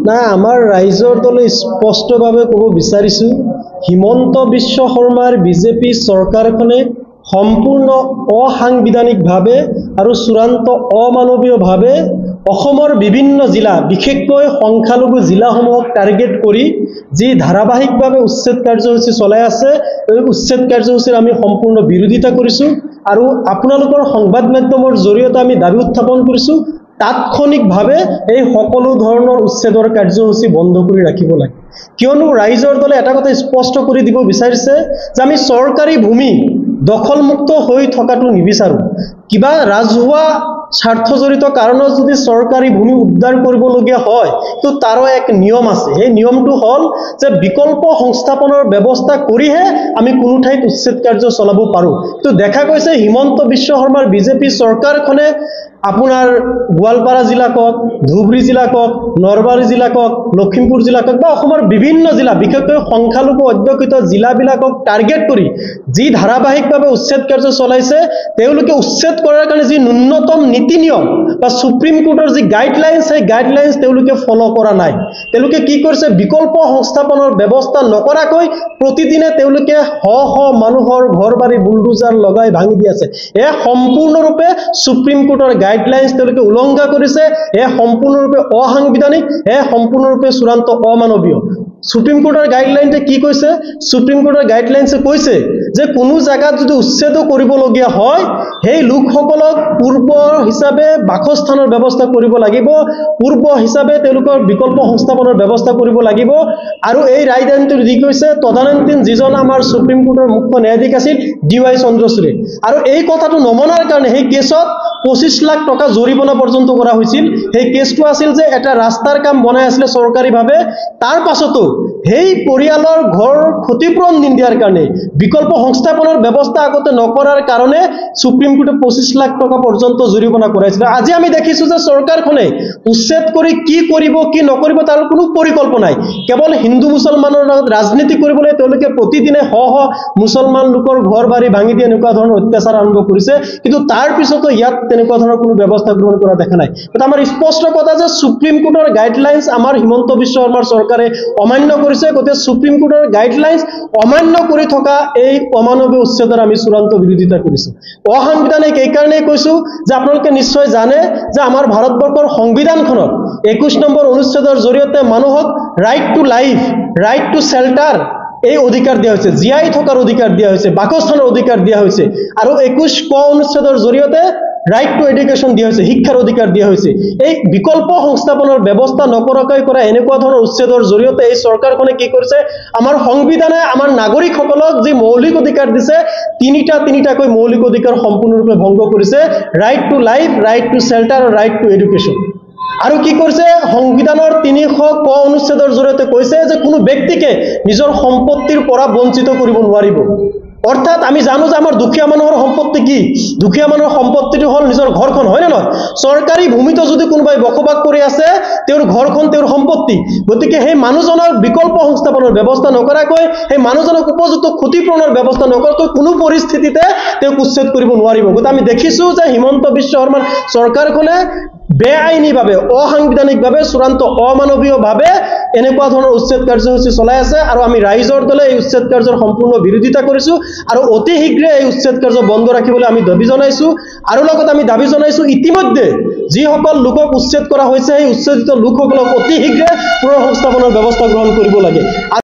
না আমাৰ ৰাইজৰ দলে স্পষ্টভাৱে ক'ব বিচাৰিছো হিমন্ত বিশ্ব শৰ্মাৰ বিজেপি চৰকাৰখনে সম্পূৰ্ণ অসাংবিধানিকভাৱে আৰু চূড়ান্ত অমানৱীয়ভাৱে অসমৰ বিভিন্ন জিলা বিশেষকৈ সংখ্যালঘু জিলাসমূহক টাৰ্গেট কৰি যি ধাৰাবাহিকভাৱে উচ্ছেদ কাৰ্যসূচী চলাই আছে এই উচ্ছেদ কাৰ্যসূচীৰ আমি সম্পূৰ্ণ বিৰোধিতা কৰিছো আৰু আপোনালোকৰ সংবাদ মাধ্যমৰ জৰিয়তে আমি দাবী উত্থাপন কৰিছো তাৎক্ষণিকভাৱে এই সকলো ধৰণৰ উচ্ছেদৰ কাৰ্যসূচী বন্ধ কৰি ৰাখিব লাগে কিয়নো ৰাইজৰ দলে এটা কথা স্পষ্ট কৰি দিব বিচাৰিছে যে আমি চৰকাৰী ভূমি দখলমুক্ত হৈ থকাটো নিবিচাৰো কিবা ৰাজহুৱা স্বাৰ্থজড়িত কাৰণত যদি চৰকাৰী ভূমি উদ্ধাৰ কৰিবলগীয়া হয় তো তাৰো এক নিয়ম আছে এই নিয়মটো হল যে বিকল্প সংস্থাপনৰ ব্যৱস্থা কৰিহে আমি কোনো ঠাইত উচ্ছেদ কাৰ্য চলাব পাৰো তো দেখা গৈছে হিমন্ত বিশ্ব শৰ্মাৰ বিজেপি চৰকাৰখনে আপোনাৰ গোৱালপাৰা জিলা কক ধুবুৰী জিলা কক নলবাৰী জিলা কক লখিমপুৰ জিলা কক বা অসমৰ বিভিন্ন জিলা বিশেষকৈ সংখ্যালঘু অধ্যুষিত জিলাবিলাকক টাৰ্গেট কৰি যি ধাৰাবাহিকভাৱে উচ্ছেদ কাৰ্য চলাইছে তেওঁলোকে উচ্ছেদ কৰাৰ কাৰণে যি ন্যূনতম নীতি নিয়ম বা সুপ্ৰিম কোৰ্টৰ যি গাইডলাইন্স সেই গাইডলাইন্স তেওঁলোকে ফলো কৰা নাই তেওঁলোকে কি কৰিছে বিকল্প সংস্থাপনৰ ব্যৱস্থা নকৰাকৈ প্ৰতিদিনে তেওঁলোকে মানুহৰ ঘৰবাৰী বুলডোজাৰ লগাই ভাঙি দি আছে এয়া সম্পূৰ্ণৰূপে সুপ্ৰিম কোৰ্টৰ গাইডলাইন্স তেওঁলোকে উলংঘা কৰিছে এয়া সম্পূৰ্ণৰূপে অসাংবিধানিক এয়া সম্পূৰ্ণৰূপে চূড়ান্ত অমানৱীয় সুপ্ৰিম কোৰ্টৰ গাইডলাইন্সে কি কৈছে সুপ্ৰিম কোৰ্টৰ গাইডলাইন্সে কৈছে যে কোনো জায়গাত যদি উচ্ছেদ কৰিবলগীয়া হয় সেই লোকসকলক পূৰ্ব হিচাপে বাসস্থানৰ ব্যৱস্থা কৰিব লাগিব পূৰ্ব হিচাপে তেওঁলোকৰ বিকল্প সংস্থাপনৰ ব্যৱস্থা কৰিব লাগিব আৰু এই ৰায়দানটো দি কৈছে তদানীন্তন যিজন আমাৰ সুপ্ৰিম কোৰ্টৰ মুখ্য ন্যায়াধীশ আছিল DY চন্দ্ৰচূড়ে আৰু এই কথাটো নমনাৰ কাৰণে সেই কেছত 25 লাখ টকা জৰিমনা পৰ্যন্ত কৰা হৈছিল সেই কেছটো আছিল যে এটা ৰাস্তাৰ কাম বনাই আছিল চৰকাৰীভাৱে তাৰ পাছতো সেই পৰিয়ালৰ ঘৰ ক্ষতিপূৰণ নিদিয়াৰ কাৰণে বিকল্প সংস্থাপনৰ ব্যৱস্থা আগতে নকৰাৰ কাৰণে সুপ্ৰিম কোৰ্টে 25 লাখ টকা পৰ্যন্ত জৰিমনা কৰাইছিল আজি আমি দেখিছো যে চৰকাৰখনে উচ্ছেদ কৰি কি কৰিব কি নকৰিব তাৰ কোনো পৰিকল্পনা নাই কেৱল হিন্দু মুছলমানৰ ৰাজনীতি কৰিবলৈ তেওঁলোকে প্ৰতিদিনে মুছলমান লোকৰ ঘৰ বাৰী ভাঙি দিয়ে এনেকুৱা ধৰণৰ অত্যাচাৰ আৰম্ভ কৰিছে কিন্তু তাৰ পিছতো ইয়াত তেনেকুৱা ধৰণৰ কোনো ব্যৱস্থা গ্ৰহণ কৰা দেখা নাই কিন্তু আমাৰ স্পষ্ট কথা যে সুপ্ৰিম কোৰ্টৰ গাইডলাইন্স আমাৰ হিমন্ত বিশ্ব শৰ্মাৰ চৰকাৰে অমান্য কৰিছে গতে সুপ্ৰিম কোৰ্টৰ গাইডলাইন্স অমান্য কৰি থকা এই অমানৱীয় উচ্ছেদৰ আমি চূড়ান্ত বিৰোধিতা কৰিছো অসাংবিধানিক এই কাৰণেই কৈছো যে আপোনালোকে নিশ্চয় জানে যে আমাৰ ভাৰতবৰ্ষৰ সংবিধানখনত 21 নম্বৰ অনুচ্ছেদৰ জৰিয়তে মানুহক right to life right to shelter এই অধিকাৰ দিয়া হৈছে জিয়াই থকাৰ অধিকাৰ দিয়া হৈছে বাসস্থানৰ অধিকাৰ দিয়া হৈছে আৰু 21 ক অনুচ্ছেদৰ জৰিয়তে ৰাইট টু এডুকেশন দিয়া হৈছে শিক্ষাৰ অধিকাৰ দিয়া হৈছে এই বিকল্প সংস্থাপনৰ ব্যৱস্থা নকৰাকৈ কৰা এনেকুৱা ধৰণৰ উচ্ছেদৰ জৰিয়তে এই চৰকাৰখনে কি কৰিছে আমাৰ সংবিধানে আমাৰ নাগৰিকসকলক যি মৌলিক অধিকাৰ দিছে তিনিটাকৈ মৌলিক অধিকাৰ সম্পূৰ্ণৰূপে ভংগ কৰিছে right to life right to shelter আৰু ৰাইট টু এডুকেশন আৰু কি কৰিছে সংবিধানৰ 300 ক অনুচ্ছেদৰ জৰিয়তে কৈছে যে কোনো ব্যক্তিকে নিজৰ সম্পত্তিৰ পৰা বঞ্চিত কৰিব নোৱাৰিব অৰ্থাৎ আমি জানো যে আমাৰ দুখীয়া মানুহৰ সম্পত্তি কি দুখীয়া মানুহৰ সম্পত্তিটো হল নিজৰ ঘৰখন হয় না নহয় চৰকাৰী ভূমিতো যদি কোনোবাই বসবাস কৰি আছে তেওঁৰ ঘৰখন তেওঁৰ সম্পত্তি গতিকে সেই মানুহজনৰ বিকল্প সংস্থাপনৰ ব্যৱস্থা নকৰাকৈ সেই মানুহজনক উপযুক্ত ক্ষতিপূৰণৰ ব্যৱস্থা নকৰাকৈ কোনো পৰিস্থিতিতে তেওঁক উচ্ছেদ কৰিব নোৱাৰিব গতিকে আমি দেখিছো যে হিমন্ত বিশ্ব শৰ্মাৰ চৰকাৰখনে বেআইনীভাৱে অসাংবিধানিকভাৱে চূড়ান্ত অমানৱীয়ভাৱে এনেকুৱা ধৰণৰ উচ্ছেদ কাৰ্যসূচী চলাই আছে আৰু আমি ৰাইজৰ দলে এই উচ্ছেদ কাৰ্যৰ সম্পূৰ্ণ বিৰোধিতা কৰিছো আৰু অতি শীঘ্ৰে এই উচ্ছেদ কাৰ্য বন্ধ ৰাখিবলৈ আমি দাবী জনাইছো আৰু লগত আমি দাবী জনাইছো ইতিমধ্যে যিসকল লোকক উচ্ছেদ কৰা হৈছে সেই উচ্ছেদিত লোকসকলক অতি শীঘ্ৰে পুনৰ সংস্থাপনৰ ব্যৱস্থা গ্ৰহণ কৰিব লাগে